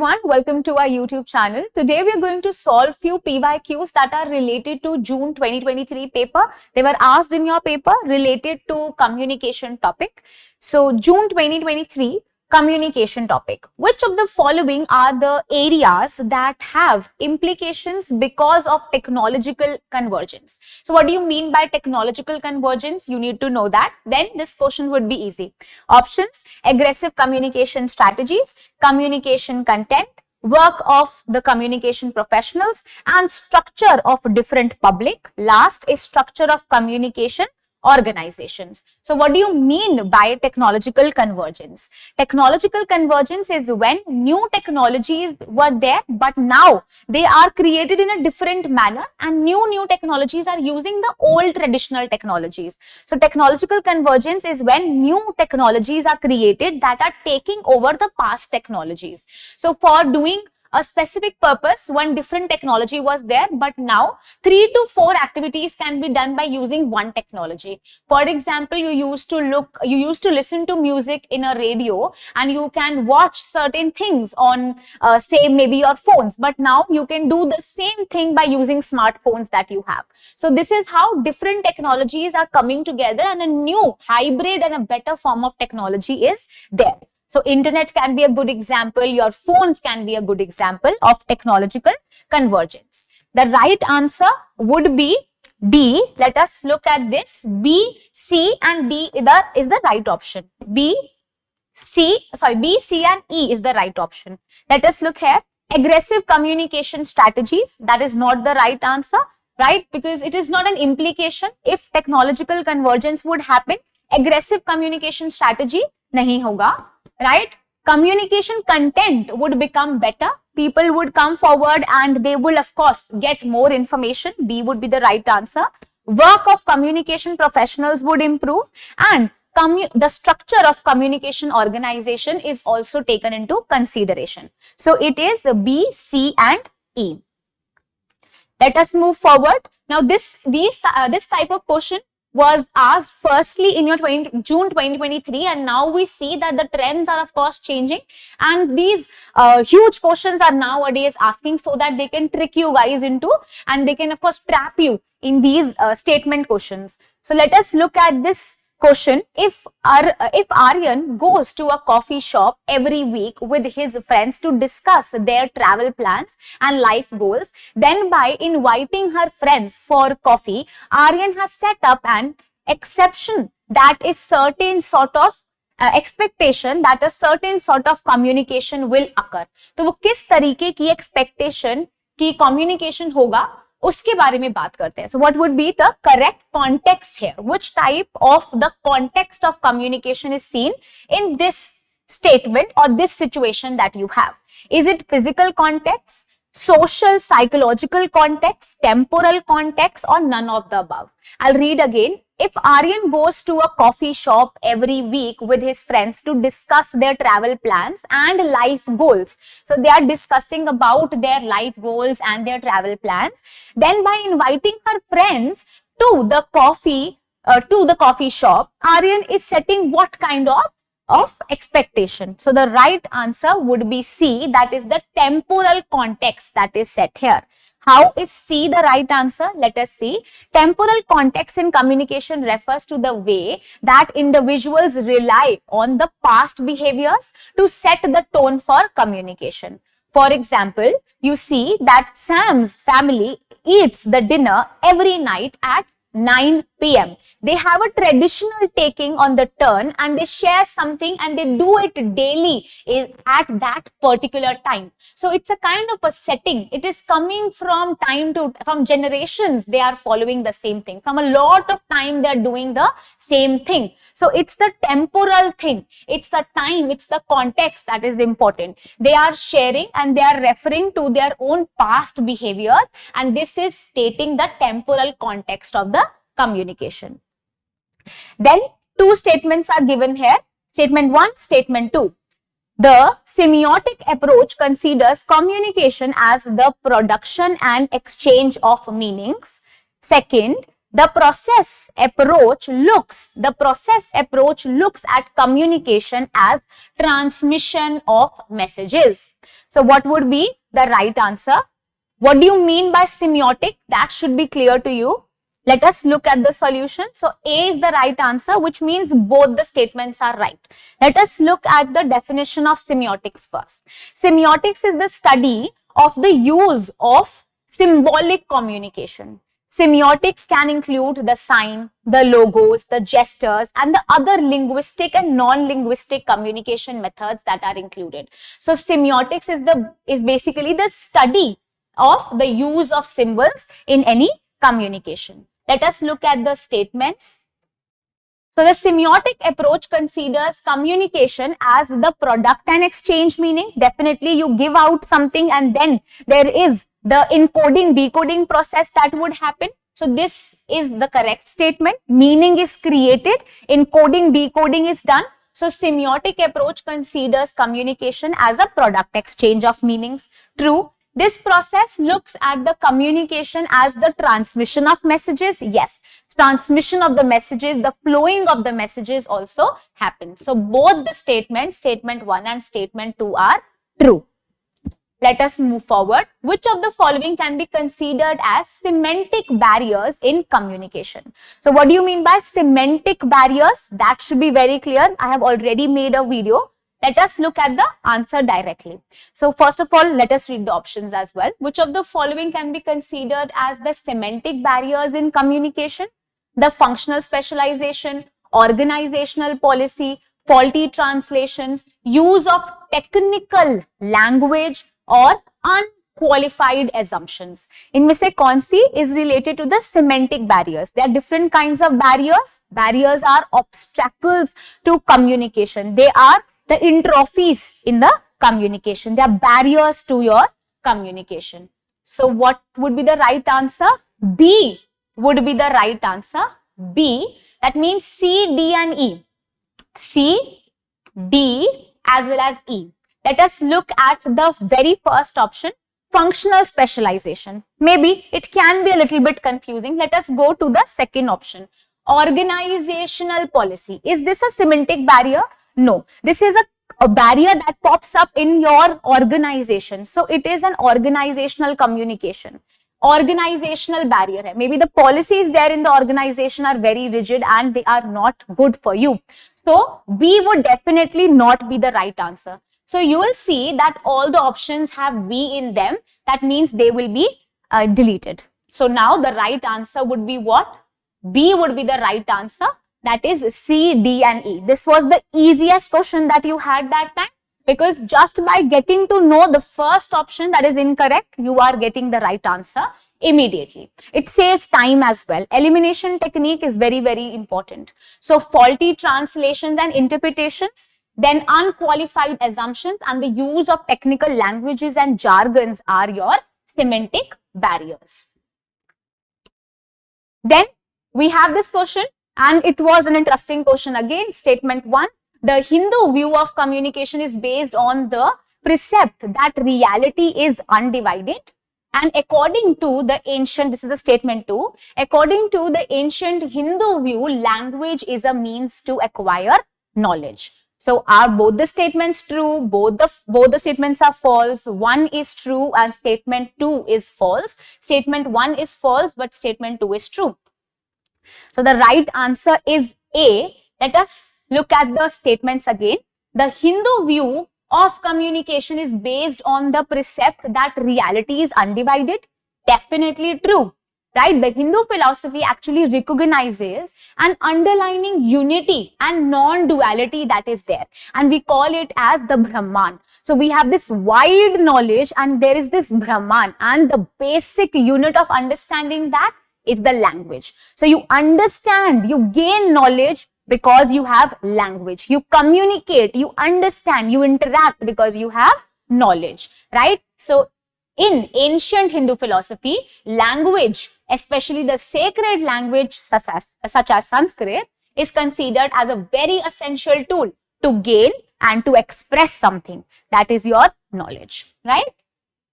everyone, welcome to our YouTube channel. Today we are going to solve few PYQs that are related to June 2023 paper. They were asked in your paper related to communication topic. So June 2023 communication topic. Which of the following are the areas that have implications because of technological convergence? So what do you mean by technological convergence? You need to know that. Then this question would be easy. Options: aggressive communication strategies, communication content, work of the communication professionals, and structure of different public. Last is structure of communication organizations. So what do you mean by technological convergence? Technological convergence is when new technologies were there, but now they are created in a different manner and new technologies are using the old traditional technologies. So technological convergence is when new technologies are created that are taking over the past technologies. So for doing a specific purpose, one different technology was there, but now 3 to 4 activities can be done by using one technology. For example, you used to listen to music in a radio and you can watch certain things on say maybe your phones, but now you can do the same thing by using smartphones that you have. So this is how different technologies are coming together and a new hybrid and a better form of technology is there. So internet can be a good example, your phones can be a good example of technological convergence. The right answer would be D. Let us look at this. B, C and D is the right option. B, C and E is the right option. Let us look here. Aggressive communication strategies, that is not the right answer, right? Because it is not an implication. If technological convergence would happen, aggressive communication strategy nahi hoga. Right? Communication content would become better. People would come forward and they will of course get more information. B would be the right answer. Work of communication professionals would improve and the structure of communication organization is also taken into consideration. So it is B, C and E. Let us move forward. Now this type of question was asked firstly in your June 2023, and now we see that the trends are of course changing and these huge questions are nowadays asking so that they can trick you guys into and they can of course trap you in these statement questions. So let us look at this question. If Aryan goes to a coffee shop every week with his friends to discuss their travel plans and life goals, then by inviting her friends for coffee, Aryan has set up an exception that is certain sort of expectation that a certain sort of communication will occur. तो वो किस तरीके की expectation की communication होगा उसके बारे में बात करते हैं. So what would be the correct context here? Which type of the context of communication is seen in this statement or this situation that you have? Is it physical context, social, psychological context, temporal context, or none of the above? I'll read again. If Aryan goes to a coffee shop every week with his friends to discuss their travel plans and life goals, so they are discussing about their life goals and their travel plans, then by inviting her friends to the coffee shop, Aryan is setting what kind of expectation? So the right answer would be C, that is the temporal context that is set here. How is C the right answer? Let us see. Temporal context in communication refers to the way that individuals rely on the past behaviors to set the tone for communication. For example, you see that Sam's family eats the dinner every night at 9 p.m. They have a traditional taking on the turn and they share something and they do it daily at that particular time. So it's a kind of a setting. It is coming from generations. They are following the same thing. From a lot of time they are doing the same thing. So it's the temporal thing. It's the time. It's the context that is important. They are sharing and they are referring to their own past behaviors and this is stating the temporal context of the communication. Then two statements are given here. Statement 1, statement 2. The semiotic approach considers communication as the production and exchange of meanings. Second, the process approach looks at communication as transmission of messages. So what would be the right answer? What do you mean by semiotic? That should be clear to you. Let us look at the solution. So A is the right answer, which means both the statements are right. Let us look at the definition of semiotics first. Semiotics is the study of the use of symbolic communication. Semiotics can include the sign, the logos, the gestures, and the other linguistic and non-linguistic communication methods that are included. So semiotics is basically the study of the use of symbols in any communication. Let us look at the statements. So the semiotic approach considers communication as the product and exchange, meaning definitely you give out something and then there is the encoding decoding process that would happen. So this is the correct statement. Meaning is created, encoding decoding is done. So semiotic approach considers communication as a product exchange of meanings. True. This process looks at the communication as the transmission of messages. Yes, transmission of the messages, the flowing of the messages also happens. So both the statements, statement 1 and statement 2 are true. Let us move forward. Which of the following can be considered as semantic barriers in communication? So what do you mean by semantic barriers? That should be very clear. I have already made a video. Let us look at the answer directly. So first of all, let us read the options as well. Which of the following can be considered as the semantic barriers in communication? The functional specialization, organizational policy, faulty translations, use of technical language, or unqualified assumptions. इनमें से कौन सी is related to the semantic barriers? There are different kinds of barriers. Barriers are obstacles to communication. They are the entrophies in the communication. They are barriers to your communication. So what would be the right answer? B would be the right answer. B, that means C, D and E. C, D as well as E. Let us look at the very first option, functional specialization. Maybe it can be a little bit confusing. Let us go to the second option, organizational policy. Is this a semantic barrier? No, this is a barrier that pops up in your organization. So it is an organizational communication. Organizational barrier hai. Maybe the policies there in the organization are very rigid and they are not good for you. So B would definitely not be the right answer. So you will see that all the options have B in them. That means they will be deleted. So now the right answer would be what? B would be the right answer. That is C, D and E. This was the easiest question that you had that time, because just by getting to know the first option that is incorrect, you are getting the right answer immediately. It saves time as well. Elimination technique is very, very important. So faulty translations and interpretations, then unqualified assumptions and the use of technical languages and jargons are your semantic barriers. Then we have this question, and it was an interesting question again. Statement 1, the Hindu view of communication is based on the precept that reality is undivided. And according to the ancient, this is the statement 2, according to the ancient Hindu view, language is a means to acquire knowledge. So are both the statements true? Both the statements are false. One is true and statement 2 is false. Statement 1 is false, but statement 2 is true. So the right answer is A. Let us look at the statements again. The Hindu view of communication is based on the precept that reality is undivided. Definitely true, right? The Hindu philosophy actually recognizes an underlying unity and non-duality that is there, and we call it as the Brahman. So we have this wide knowledge and there is this Brahman, and the basic unit of understanding that is the language. So you understand, you gain knowledge because you have language. You communicate, you understand, you interact because you have knowledge, right? So in ancient Hindu philosophy, language, especially the sacred language such as Sanskrit, is considered as a very essential tool to gain and to express something. That is your knowledge, right?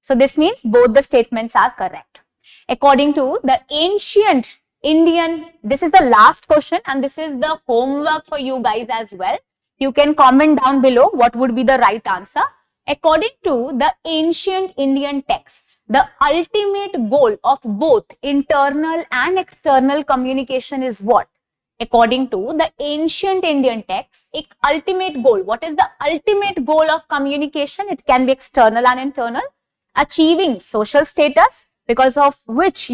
So this means both the statements are correct. According to the ancient This is the last question and this is the homework for you guys as well. You can comment down below what would be the right answer. According to the ancient Indian texts, the ultimate goal of both internal and external communication is what? According to the ancient Indian texts, ultimate goal. What is the ultimate goal of communication? It can be external and internal. Achieving social status, because of which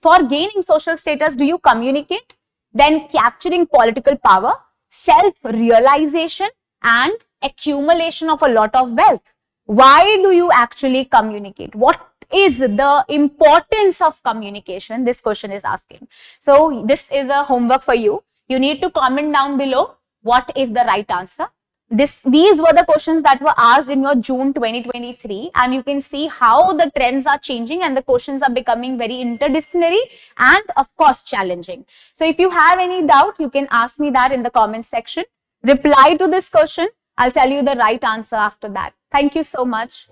for gaining social status, do you communicate? Then capturing political power, self-realization, and accumulation of a lot of wealth. Why do you actually communicate? What is the importance of communication? This question is asking. So this is a homework for you. You need to comment down below what is the right answer. These were the questions that were asked in your June 2023, and you can see how the trends are changing and the questions are becoming very interdisciplinary and of course challenging. So if you have any doubt, you can ask me that in the comment section. Reply to this question. I'll tell you the right answer after that. Thank you so much.